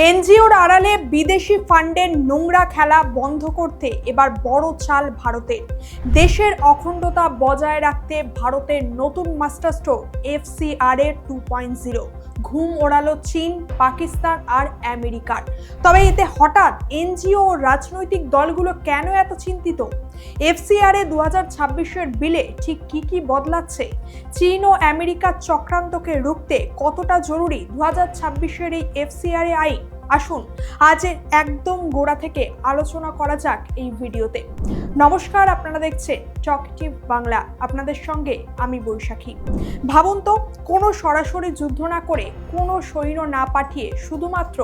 এনজিওর আড়ালে বিদেশি ফান্ডের নোংরা খেলা বন্ধ করতে এবার বড় চাল ভারতের। দেশের অখণ্ডতা বজায় রাখতে ভারতের নতুন মাস্টারস্ট্রোক FCRA 2.0 ঘুম ওড়ালো চীন, পাকিস্তান আর আমেরিকার। তবে এতে হঠাৎ এনজিও ও রাজনৈতিক দলগুলো কেন এত চিন্তিত? FCRA 2026-এর বিলে ঠিক কি বদলাচ্ছে? চীন ও আমেরিকার চক্রান্তকে রুখতে কতটা জরুরি 2026-এর এই FCRA আইন? আসুন আজ একদম গোড়া থেকে আলোচনা করা যাক এই ভিডিওতে। নমস্কার, আপনারা দেখছেন টকটিভ বাংলা, আপনাদের সঙ্গে আমি বৈশাখী। ভাবুন তো, কোনো সরাসরি যুদ্ধ না করে, কোনো সৈন্য না পাঠিয়ে, শুধুমাত্র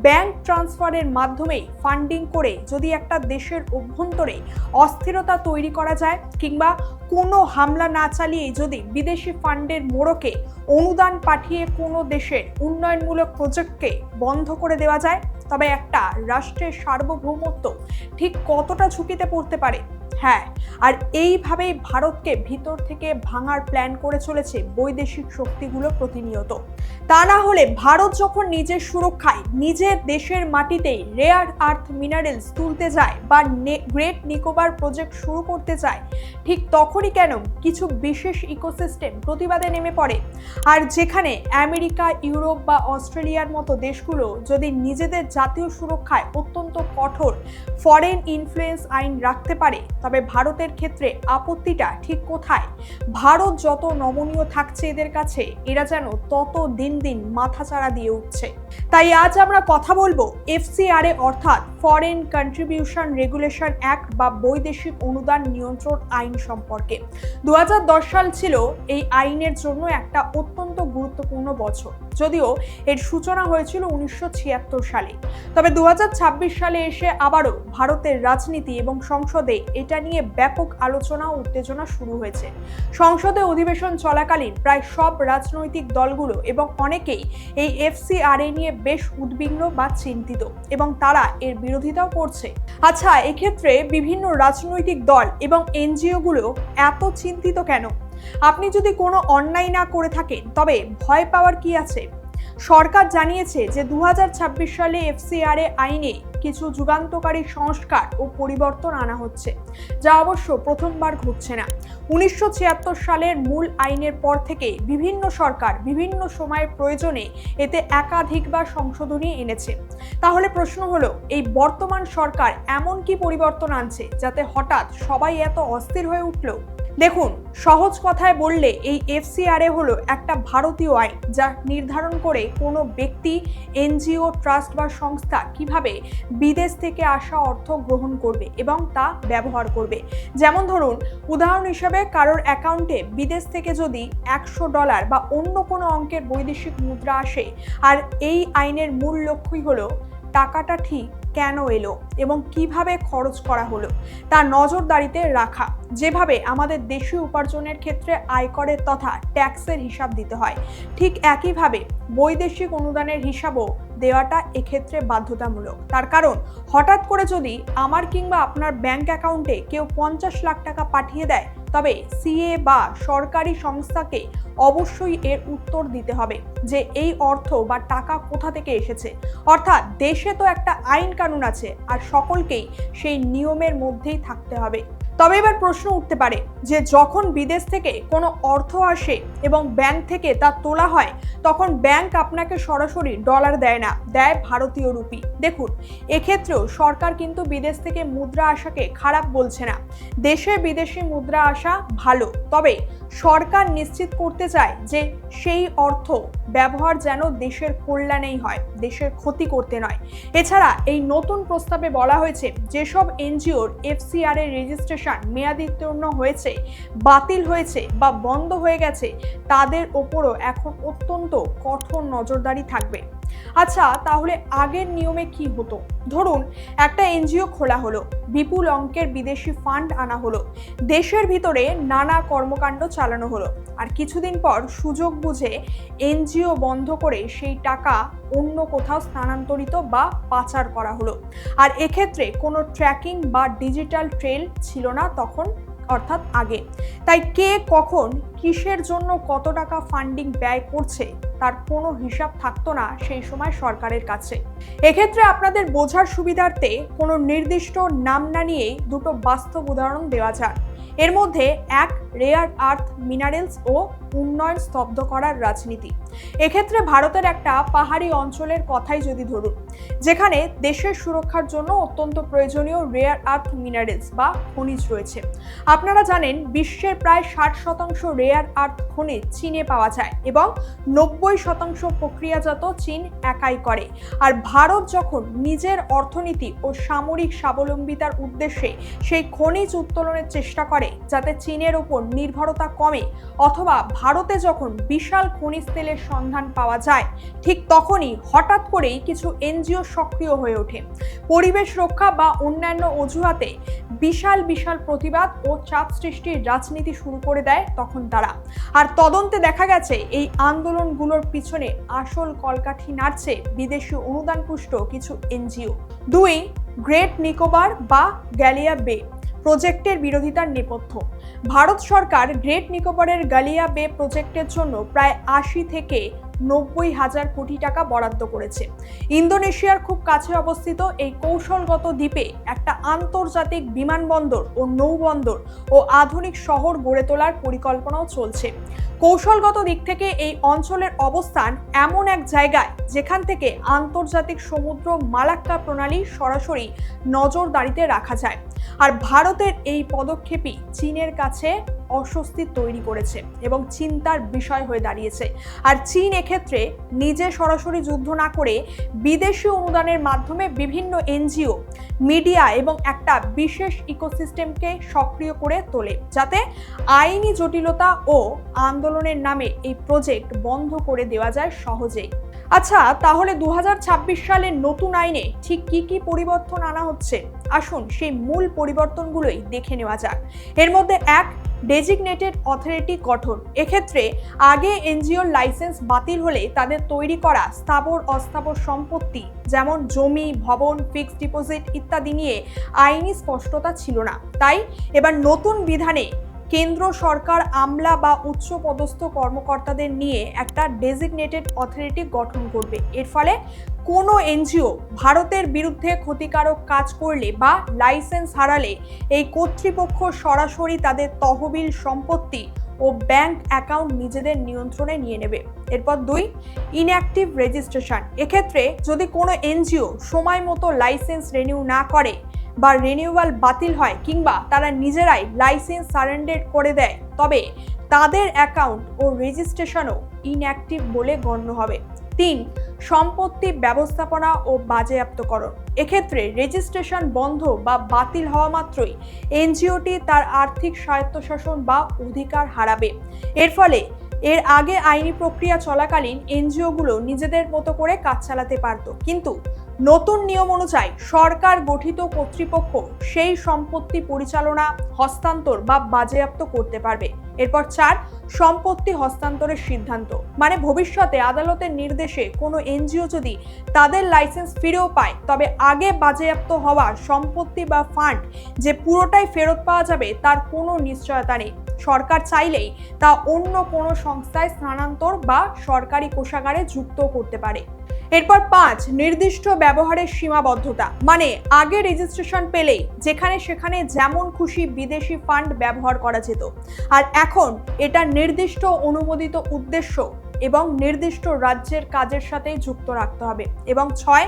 ব্যাংক ট্রান্সফারের মাধ্যমেই ফান্ডিং করে যদি একটা দেশের অভ্যন্তরে অস্থিরতা তৈরি করা যায়, কিংবা কোনো হামলা না চালিয়ে যদি বিদেশি ফান্ডের মোড়কে অনুদান পাঠিয়ে কোনো দেশের উন্নয়নমূলক প্রজেক্টকে বন্ধ করে দেওয়া যায়, তবে একটা রাষ্ট্রের সার্বভৌমত্ব ঠিক কতটা ঝুঁকিতে পড়তে পারে। হ্যাঁ, আর এইভাবেই ভারতকে ভিতর থেকে ভাঙার প্ল্যান করে চলেছে বৈদেশিক শক্তিগুলো প্রতিনিয়ত। তা না হলে ভারত যখন নিজের সুরক্ষায় নিজের দেশের মাটিতেই রেয়ার আর্থ মিনারেলস তুলতে যায় বা গ্রেট নিকোবর প্রজেক্ট শুরু করতে চায়, ঠিক তখনই কেন কিছু বিশেষ ইকোসিস্টেম প্রতিবাদে নেমে পড়ে। আর যেখানে আমেরিকা, ইউরোপ বা অস্ট্রেলিয়ার মতো দেশগুলো যদি নিজেদের জাতীয় সুরক্ষায় অত্যন্ত কঠোর ফরেন ইনফ্লুয়েন্স আইন রাখতে পারে, তবে ভারতের ক্ষেত্রে আপত্তিটা ঠিক কোথায়? ভারত যত নমনীয় থাকছে এদের কাছে, এরা যেন তত দিন দিন মাথাচাড়া দিয়ে উঠছে। তাই আজ আমরা কথা বলবো FCRA অর্থাৎ ফরেন কন্ট্রিবিউশন রেগুলেশন অ্যাক্ট বা বৈদেশিক অনুদান নিয়ন্ত্রণ আইন সম্পর্কে। 2010 সাল ছিল এই আইনের জন্য একটা অত্যন্ত গুরুত্বপূর্ণ বছর, যদিও এর সূচনা হয়েছিল 1976 সালে। তবে 2026 সালে এসে আবারও ভারতের রাজনীতি এবং সংসদে এটা নিয়ে ব্যাপক আলোচনা ও উত্তেজনা শুরু হয়েছে। সংসদে অধিবেশন চলাকালীন প্রায় সব রাজনৈতিক দলগুলো এবং অনেকেই এই FCRA নিয়ে বেশ উদ্বিগ্ন বা চিন্তিত, এবং তারা এর বিরোধিতাও করছে। আচ্ছা, এক্ষেত্রে বিভিন্ন রাজনৈতিক দল এবং NGO গুলো এত চিন্তিত কেন? আপনি যদি কোনো অন্যায় না করে থাকেন, তবে ভয় পাওয়ার কি আছে? সরকার জানিয়েছে যে 2026 সালে FCRA আইনে কিছু যুগান্তকারী সংস্কার ও পরিবর্তন আনা হচ্ছে, যা অবশ্য প্রথমবার ঘটছে না। 1976 সালের মূল আইনের পর থেকে বিভিন্ন সরকার বিভিন্ন সময়ের প্রয়োজনে এতে একাধিকবার সংশোধনী এনেছে। তাহলে প্রশ্ন হলো, এই বর্তমান সরকার এমন কি পরিবর্তন আনছে যাতে হঠাৎ সবাই এত অস্থির হয়ে উঠল? দেখুন, সহজ কথায় বললে এই FCRA হলো একটা ভারতীয় আইন যা নির্ধারণ করে কোনো ব্যক্তি, NGO, ট্রাস্ট বা সংস্থা কিভাবে বিদেশ থেকে আসা অর্থ গ্রহণ করবে এবং তা ব্যবহার করবে। যেমন ধরুন, উদাহরণ হিসেবে কারোর অ্যাকাউন্টে বিদেশ থেকে যদি $100 বা অন্য কোনো অঙ্কের বৈদেশিক মুদ্রা আসে, আর এই আইনের মূল লক্ষ্যই হলো টাকাটা ঠিক কেন এলো এবং কিভাবে খরচ করা হলো তা নজরদারিতে রাখা। যেভাবে আমাদের দেশীয় উপার্জনের ক্ষেত্রে আয়করের তথা ট্যাক্সের হিসাব দিতে হয়, ঠিক একইভাবে বৈদেশিক অনুদানের হিসাবও দেওয়াটা এক্ষেত্রে বাধ্যতামূলক। তার কারণ, হঠাৎ করে যদি আমার কিংবা আপনার ব্যাংক অ্যাকাউন্টে কেউ 50 লাখ টাকা পাঠিয়ে দেয়, তবে CA বা সরকারি সংস্থাকে অবশ্যই এর উত্তর দিতে হবে যে এই অর্থ বা টাকা কোথা থেকে এসেছে। অর্থাৎ দেশে তো একটা আইন কানুন আছে, আর সকলকেই সেই নিয়মের মধ্যেই থাকতে হবে। তবে এবার প্রশ্ন উঠতে পারে যে যখন বিদেশ থেকে কোনো অর্থ আসে এবং ব্যাংক থেকে তা তোলা হয়, তখন ব্যাংক আপনাকে সরাসরি ডলার দেয় না, দেয় ভারতীয় রুপি। দেখুন, এক্ষেত্রেও সরকার কিন্তু বিদেশ থেকে মুদ্রা আসাকে খারাপ বলছে না। দেশে বিদেশি মুদ্রা আসা ভালো, তবে সরকার নিশ্চিত করতে চায় যে সেই অর্থ ব্যবহার যেন দেশের কল্যাণেই হয়, দেশের ক্ষতি করতে নয়। এছাড়া এই নতুন প্রস্তাবে বলা হয়েছে যেসব NGOর FCRA রেজিস্ট্রেশন মেয়াদোত্তীর্ণ হয়েছে, বাতিল হয়েছে বা বন্ধ হয়ে গেছে, তাদের ওপরও এখন অত্যন্ত কঠোর নজরদারি থাকবে। আচ্ছা, তাহলে আগের নিয়মে কি হতো? ধরুন, একটা NGO খোলা হলো, বিপুল অঙ্কের বিদেশি ফান্ড আনা হলো, দেশের ভিতরে নানা কর্মকাণ্ড চালানো হলো, আর কিছুদিন পর সুযোগ বুঝে NGO বন্ধ করে সেই টাকা অন্য কোথাও স্থানান্তরিত বা পাচার করা হলো। আর এক্ষেত্রে কোনো ট্র্যাকিং বা ডিজিটাল ট্রেল ছিল না তখন, অর্থাৎ আগে। তাই কে কখন কিসের জন্য কত টাকা ফান্ডিং ব্যয় করছে তার কোনো হিসাব থাকতো না সেই সময় সরকারের কাছে। এক্ষেত্রে আপনাদের বোঝার সুবিধার্থে কোনো নির্দিষ্ট নাম না নিয়েই দুটো বাস্তব উদাহরণ দেওয়া যায়। এর মধ্যে এক, রেয়ার আর্থ মিনারেলস ও উন্নয়ন স্তব্ধ করার রাজনীতি। এক্ষেত্রে ভারতের একটা পাহাড়ি অঞ্চলের কথাই যদি ধরুন, যেখানে দেশের সুরক্ষার জন্য অত্যন্ত প্রয়োজনীয় রেয়ার আর্থ মিনারেলস বা খনিজ রয়েছে। আপনারা জানেন বিশ্বের প্রায় 60% রেয়ার আর্থ খনিজ চীনে পাওয়া যায় এবং 90% প্রক্রিয়াজাত চীন একাই করে। আর ভারত যখন নিজের অর্থনীতি ও সামরিক স্বাবলম্বিতার উদ্দেশ্যে সেই খনিজ উত্তোলনের চেষ্টা করে যাতে চীনের উপর নির্ভরতা কমে, অথবা ভারতে যখন বিশাল খনিজ তেলের সন্ধান পাওয়া যায়, ঠিক তখনই হঠাৎ করেই কিছু এনজিও সক্রিয় হয়ে ওঠে। পরিবেশ রক্ষা বা অন্যান্য অজুহাতে বিশাল বিশাল প্রতিবাদ ও চাপ সৃষ্টির রাজনীতি শুরু করে দেয় তখন তারা। আর তদন্তে দেখা গেছে এই আন্দোলনগুলোর পিছনে আসল কলকাঠি নাড়ছে বিদেশি অনুদানপুষ্ট কিছু এনজিও। 2, গ্রেট নিকোবর বা গালিয়া বে প্রজেক্টের বিরোধিতার নেপথ্য। ভারত সরকার গ্রেট নিকোবরের গালিয়া বে প্রজেক্টের জন্য প্রায় 80 থেকে 90,000 কোটি টাকা বরাদ্দ করেছে। ইন্দোনেশিয়ার খুব কাছে অবস্থিত এই কৌশলগত দ্বীপে একটা আন্তর্জাতিক বিমানবন্দর ও নৌবন্দর ও আধুনিক শহর গড়ে তোলার পরিকল্পনাও চলছে। কৌশলগত দিক থেকে এই অঞ্চলের অবস্থান এমন এক জায়গায় যেখান থেকে আন্তর্জাতিক সমুদ্র মালাক্কা প্রণালী সরাসরি নজরদারিতে রাখা যায়। আর ভারতের এই পদক্ষেপই চীনের কাছে অস্বস্তি তৈরি করেছে এবং চিন্তার বিষয় হয়ে দাঁড়িয়েছে। আর চীন এক্ষেত্রে নিজে সরাসরি যুদ্ধ না করে বিদেশি অনুদানের মাধ্যমে বিভিন্ন এনজিও, মিডিয়া এবং একটা বিশেষ ইকোসিস্টেমকে সক্রিয় করে তোলে, যাতে আইনি জটিলতা ও আন্দোলনের নামে এই প্রজেক্ট বন্ধ করে দেওয়া যায় সহজেই। আচ্ছা, তাহলে 2026 সালের নতুন আইনে ঠিক কি কি পরিবর্তন আনা হচ্ছে? আসুন সেই মূল পরিবর্তনগুলোই দেখে নেওয়া যাক। এর মধ্যে এক, ডেজিগনেটেড অথরিটি গঠন। এক্ষেত্রে আগে এনজিওর লাইসেন্স বাতিল হলে তাদের তৈরি করা স্থাবর অস্থাবর সম্পত্তি যেমন জমি, ভবন, ফিক্সড ডিপোজিট ইত্যাদি নিয়ে আইনি স্পষ্টতা ছিল না। তাই এবার নতুন বিধানে কেন্দ্র সরকার আমলা বা উচ্চ পদস্থ কর্মকর্তাদের নিয়ে একটা ডেজিগনেটেড অথরিটি গঠন করবে। এর ফলে কোনো এনজিও ভারতের বিরুদ্ধে ক্ষতিকারক কাজ করলে বা লাইসেন্স হারালে এই কর্তৃপক্ষ সরাসরি তাদের তহবিল, সম্পত্তি ও ব্যাংক অ্যাকাউন্ট নিজেদের নিয়ন্ত্রণে নিয়ে নেবে। এরপর 2, ইনঅ্যাক্টিভ রেজিস্ট্রেশন। এক্ষেত্রে যদি কোনো এনজিও সময় মতো লাইসেন্স রিনিউ না করে বা রিনিউয়াল বাতিল হয় কিংবা তারা নিজেরাই লাইসেন্স সারেন্ডার করে দেয়, তবে তাদের অ্যাকাউন্ট ও রেজিস্ট্রেশনও ইনঅ্যাক্টিভ বলে গণ্য হবে। 3, সম্পত্তি ব্যবস্থাপনা ও বাজেয়াপ্তকরণ। এক্ষেত্রে রেজিস্ট্রেশন বন্ধ বা বাতিল হওয়া মাত্রই এনজিওটি তার আর্থিক স্বায়ত্তশাসন বা অধিকার হারাবে। এর ফলে এর আগে আইনি প্রক্রিয়া চলাকালীন এনজিওগুলো নিজেদের মতো করে কাজ চালাতে পারত, কিন্তু নতুন নিয়ম অনুযায়ী সরকার গঠিত কর্তৃপক্ষ সেই সম্পত্তি পরিচালনা, হস্তান্তর বা বাজেয়াপ্ত করতে পারবে। এরপর 4, সম্পত্তি হস্তান্তরের সিদ্ধান্ত। মানে ভবিষ্যতে আদালতের নির্দেশে কোনো এনজিও যদি তাদের লাইসেন্স ফিরেও পায়, তবে আগে বাজেয়াপ্ত হওয়া সম্পত্তি বা ফান্ড যে পুরোটাই ফেরত পাওয়া যাবে তার কোনো নিশ্চয়তা নেই। সরকার চাইলেই তা অন্য কোনো সংস্থায় স্থানান্তর বা সরকারি কোষাগারে যুক্ত করতে পারে। এরপর 5, নির্দিষ্ট ব্যবহারের সীমাবদ্ধতা। মানে আগে রেজিস্ট্রেশন পেলেই যেখানে সেখানে যেমন খুশি বিদেশি ফান্ড ব্যবহার করা যেত, আর এখন এটা নির্দিষ্ট অনুমোদিত উদ্দেশ্য এবং নির্দিষ্ট রাজ্যের কাজের সাথে যুক্ত রাখতে হবে। এবং 6,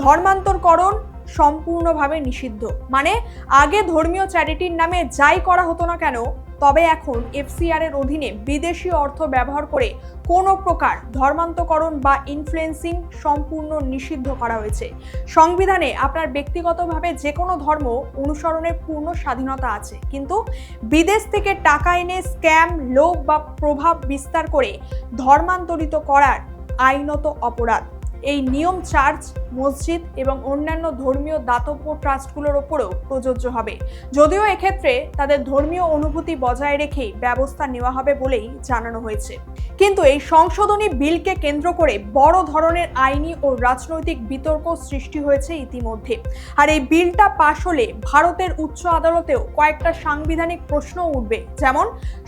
ধর্মান্তরকরণ সম্পূর্ণভাবে নিষিদ্ধ। মানে আগে ধর্মীয় চ্যারিটির নামে যাই করা হতো না কেন, তবে এখন এফসিআর এর অধীনে বিদেশি অর্থ ব্যবহার করে কোনো প্রকার ধর্মান্তকরণ বা ইনফ্লুয়েন্সিং সম্পূর্ণ নিষিদ্ধ করা হয়েছে। সংবিধানে আপনার ব্যক্তিগতভাবে যে কোনো ধর্ম অনুসরণের পূর্ণ স্বাধীনতা আছে, কিন্তু বিদেশ থেকে টাকা এনে স্ক্যাম, লোভ বা প্রভাব বিস্তার করে ধর্মান্তরিত করার আইনত অপরাধ। এই নিয়ম চার্জ মসজিদ এবং অন্যান্য ধর্মীয় দাতব্য ট্রাস্টগুলোর ওপরেও প্রযোজ্য হবে, যদিও এক্ষেত্রে তাদের ধর্মীয় অনুভূতি বজায় রেখেই ব্যবস্থা নেওয়া হবে বলেই জানানো হয়েছে। কিন্তু এই সংশোধনী বিলকে কেন্দ্র করে বড় ধরনের আইনি ও রাজনৈতিক বিতর্ক সৃষ্টি হয়েছে ইতিমধ্যে। আর এই বিলটা পাশ হলে ভারতের উচ্চ আদালতেও কয়েকটা সাংবিধানিক প্রশ্ন উঠবে, যেমন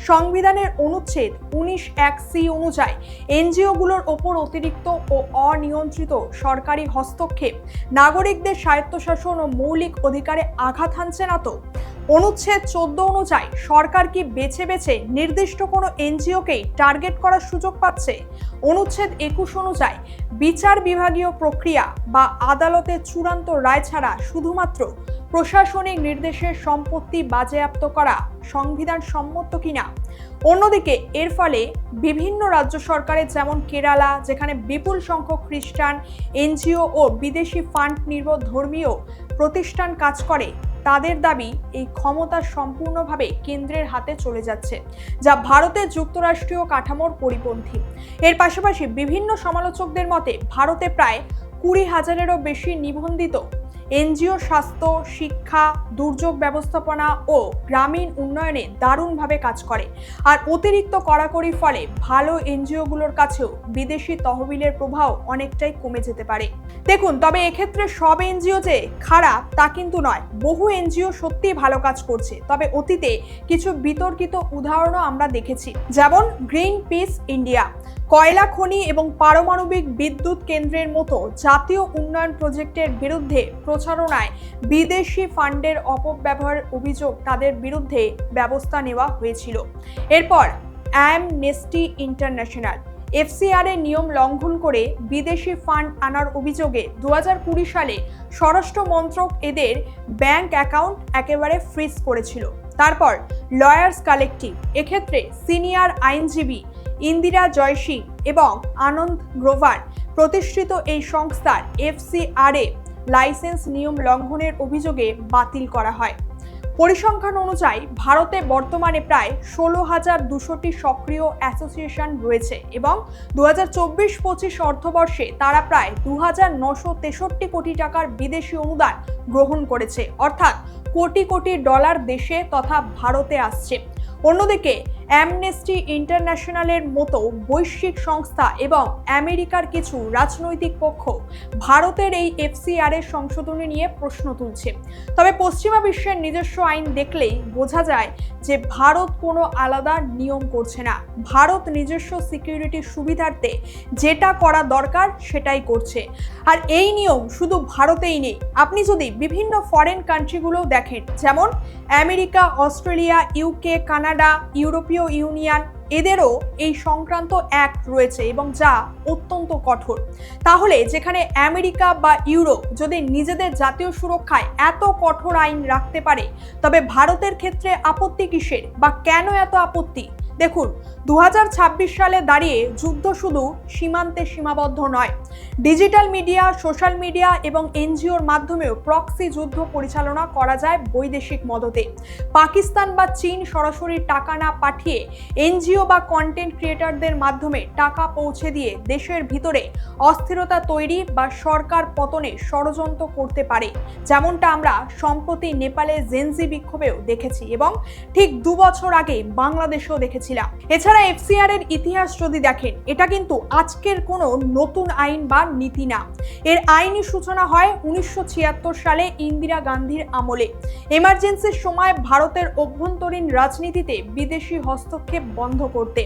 সংবিধানের অনুচ্ছেদ 19(1)(c) অনুযায়ী এনজিওগুলোর ওপর অতিরিক্ত ও অনিয়ন্ত্রিত সরকারি হস্তক্ষেপ নাগরিকদের স্বায়ত্তশাসন ও মৌলিক অধিকারে আঘাত হানছে না তো? অনুচ্ছেদ 14 অনুযায়ী সরকার কি বেছে বেছে নির্দিষ্ট কোনো এনজিওকেই টার্গেট করার সুযোগ পাচ্ছে? অনুচ্ছেদ 21 অনুযায়ী বিচার বিভাগীয় প্রক্রিয়া বা আদালতের চূড়ান্ত রায় ছাড়া শুধুমাত্র প্রশাসনিক নির্দেশের সম্পত্তি বাজেয়াপ্ত করা সংবিধান সম্মত কিনা? অন্যদিকে এর ফলে বিভিন্ন রাজ্য সরকারের, যেমন কেরালা, যেখানে বিপুল সংখ্যক খ্রিস্টান এনজিও ও বিদেশি ফান্ড নির্ভর ধর্মীয় প্রতিষ্ঠান কাজ করে, তাদের দাবি এই ক্ষমতা সম্পূর্ণভাবে কেন্দ্রের হাতে চলে যাচ্ছে, যা ভারতের যুক্তরাষ্ট্রীয় কাঠামোর পরিপন্থী। এর পাশাপাশি বিভিন্ন সমালোচকদের মতে ভারতে প্রায় 20,000-এরও বেশি নিবন্ধিত এনজিও স্বাস্থ্য, শিক্ষা, দুর্যোগ ব্যবস্থাপনা ও গ্রামীণ উন্নয়নে দারুণভাবে কাজ করে। আর অতিরিক্ত কড়াকড়ির ফলে ভালো এনজিওগুলোর কাছেও বিদেশি তহবিলের প্রভাব অনেকটাই কমে যেতে পারে। দেখুন, তবে এক্ষেত্রে সব এনজিও যে খারাপ তা কিন্তু নয়। বহু এনজিও সত্যিই ভালো কাজ করছে, তবে অতীতে কিছু বিতর্কিত উদাহরণও আমরা দেখেছি, যেমন গ্রিন পিস ইন্ডিয়া কয়লা খনি এবং পারমাণবিক বিদ্যুৎ কেন্দ্রের মতো জাতীয় উন্নয়ন প্রজেক্টের বিরুদ্ধে প্রচারণায় বিদেশি ফান্ডের অপব্যবহারের অভিযোগ তাদের বিরুদ্ধে ব্যবস্থা নেওয়া হয়েছিল। এরপর অ্যামনেস্টি ইন্টারন্যাশনাল FCR এর নিয়ম লঙ্ঘন করে বিদেশি ফান্ড আনার অভিযোগে 2020 সালে স্বরাষ্ট্র মন্ত্রক এদের ব্যাংক অ্যাকাউন্ট একেবারে ফ্রিজ করেছিল। তারপর লয়ার্স কালেক্টিভ, এক্ষেত্রে সিনিয়র আইনজীবী ইন্দিরা জয়সিং এবং আনন্দ গ্রোভার প্রতিষ্ঠিত এই সংস্থার FCR এ লাইসেন্স নিয়ম লঙ্ঘনের অভিযোগে বাতিল করা হয়। পরিসংখ্যান অনুযায়ী ভারতে বর্তমানে প্রায় 16,200টি সক্রিয় অ্যাসোসিয়েশন রয়েছে এবং 2024-25 অর্থবর্ষে তারা প্রায় 2,963 কোটি টাকার বিদেশি অনুদান গ্রহণ করেছে, অর্থাৎ কোটি কোটি ডলার দেশে তথা ভারতে আসছে। অন্যদিকে অ্যামনেস্টি ইন্টারন্যাশনালের মতো বৈশ্বিক সংস্থা এবং আমেরিকার কিছু রাজনৈতিক পক্ষ ভারতের এই FCR এর সংশোধনী নিয়ে প্রশ্ন তুলছে। তবে পশ্চিমা বিশ্বের নিজস্ব আইন দেখলেই বোঝা যায় যে ভারত কোনো আলাদা নিয়ম করছে না। ভারত নিজস্ব সিকিউরিটির সুবিধার্থে যেটা করা দরকার সেটাই করছে। আর এই নিয়ম শুধু ভারতেই নেই, আপনি যদি বিভিন্ন ফরেন কান্ট্রিগুলোও দেখেন, যেমন আমেরিকা, অস্ট্রেলিয়া, UK, কানাডা, ইউরোপীয় ইউনিয়ন, এদেরও এই সংক্রান্ত অ্যাক্ট রয়েছে এবং যা অত্যন্ত কঠোর। তাহলে যেখানে আমেরিকা বা ইউরোপ যদি নিজেদের জাতীয় সুরক্ষায় এত কঠোর আইন রাখতে পারে, তবে ভারতের ক্ষেত্রে আপত্তি কিসের বা কেন এত আপত্তি? দেখুন, 2026 সালে দাঁড়িয়ে যুদ্ধ শুধু সীমান্তে সীমাবদ্ধ নয়। ডিজিটাল মিডিয়া, সোশ্যাল মিডিয়া এবং এনজিওর মাধ্যমেও প্রক্সি যুদ্ধ পরিচালনা করা যায় বৈদেশিক মদতে। পাকিস্তান বা চীন সরাসরি টাকা না পাঠিয়ে এনজিও বা কন্টেন্ট ক্রিয়েটরদের মাধ্যমে টাকা পৌঁছে দিয়ে দেশের ভিতরে অস্থিরতা তৈরি বা সরকার পতনে ষড়যন্ত্র করতে পারে, যেমনটা আমরা সম্প্রতি নেপালে জেনজি বিক্ষোভেও দেখেছি এবং ঠিক 2 বছর আগে বাংলাদেশেও দেখেছি। এছাড়া FCR এর ইতিহাস যদি দেখেন, এটা কিন্তু আজকের কোনো নতুন আইন বা নীতি না। এর আইনি সূচনা হয় 1976 সালে ইন্দিরা গান্ধীর আমলে, এমার্জেন্সির সময় ভারতের অভ্যন্তরীণ রাজনীতিতে বিদেশি হস্তক্ষেপ বন্ধ করতে।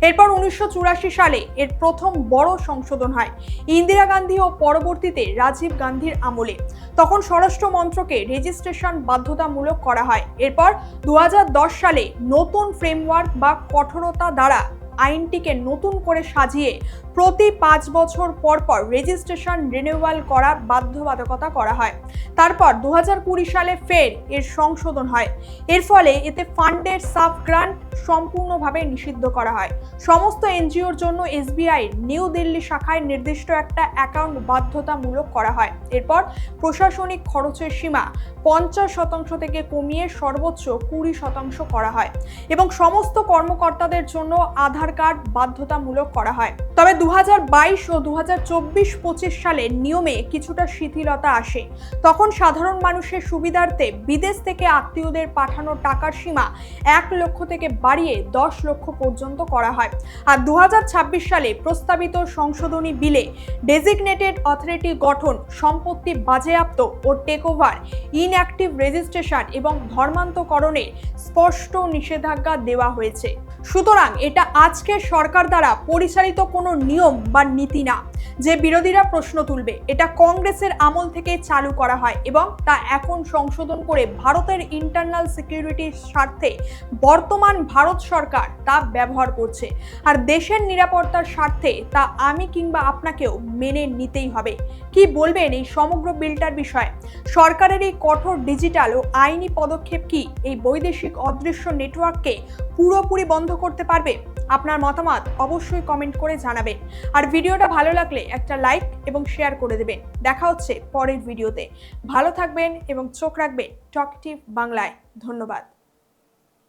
এরপর 1984 সালে এর প্রথম বড় সংশোধন হয় ইন্দিরা গান্ধী ও পরবর্তীতে রাজীব গান্ধীর আমলে। তখন স্বরাষ্ট্র মন্ত্রকে রেজিস্ট্রেশন বাধ্যতামূলক করা হয়। এরপর 2010 সালে নতুন ফ্রেমওয়ার্ক বা কঠোরতা দ্বারা আইনটিকে নতুন করে সাজিয়ে প্রতি 5 বছর পর পর রেজিস্ট্রেশন রিনিউয়াল করার বাধ্যবাধকতা করা হয়। তারপর 2020 সালে ফের এর সংশোধন হয়। এর ফলে এতে ফান্ডের সাব গ্রান্ট সম্পূর্ণভাবে নিষিদ্ধ করা হয়। সমস্ত এনজিওর জন্য SBI নিউ দিল্লি শাখায় নির্দিষ্ট একটা অ্যাকাউন্ট বাধ্যতামূলক করা হয়। এরপর প্রশাসনিক খরচের সীমা 50% থেকে কমিয়ে সর্বোচ্চ 20% করা হয় এবং সমস্ত কর্মকর্তাদের জন্য আধার কার্ড বাধ্যতামূলক করা হয়। তবে 2022 ও 2024-25 সালের নিয়মে কিছুটা শিথিলতা আসে। তখন সাধারণ মানুষের সুবিধার্থে বিদেশ থেকে আত্মীয়দের পাঠানো টাকার সীমা 1 লক্ষ থেকে বাড়িয়ে 10 লক্ষ পর্যন্ত করা হয়। আর 2026 সালে প্রস্তাবিত সংশোধনী বিলে ডেজিগনেটেড অথরিটি গঠন, সম্পত্তি বাজেয়াপ্ত ও টেকওভার, ইনঅ্যাক্টিভ রেজিস্ট্রেশন এবং ধর্মান্তকরণে স্পষ্ট নিষেধাজ্ঞা দেওয়া হয়েছে। সুতরাং এটা আজকের সরকার দ্বারা পরিচালিত কোনো নিয়ম বা নীতি না যে বিরোধীরা প্রশ্ন তুলবে। এটা কংগ্রেসের আমল থেকে চালু করা হয় এবং তা এখন সংশোধন করে ভারতের ইন্টারনাল সিকিউরিটির স্বার্থে বর্তমান ভারত সরকার তা ব্যবহার করছে। আর দেশের নিরাপত্তার স্বার্থে তা আমি কিংবা আপনাকেও মেনে নিতেই হবে। কি বলবেন এই সমগ্র বিলটার বিষয়ে? সরকারের এই কঠোর ডিজিটাল ও আইনি পদক্ষেপ কি এই বৈদেশিক অদৃশ্য নেটওয়ার্ককে পুরোপুরি বন্ধ করতে পারবে? আপনার মতামত অবশ্যই কমেন্ট করে জানাবেন। আর ভিডিওটা ভালো লাগলে একটা লাইক এবং শেয়ার করে দেবেন। দেখা হচ্ছে পরের ভিডিওতে। ভালো থাকবেন এবং চোখ রাখবেন টকটিভ বাংলায়। ধন্যবাদ।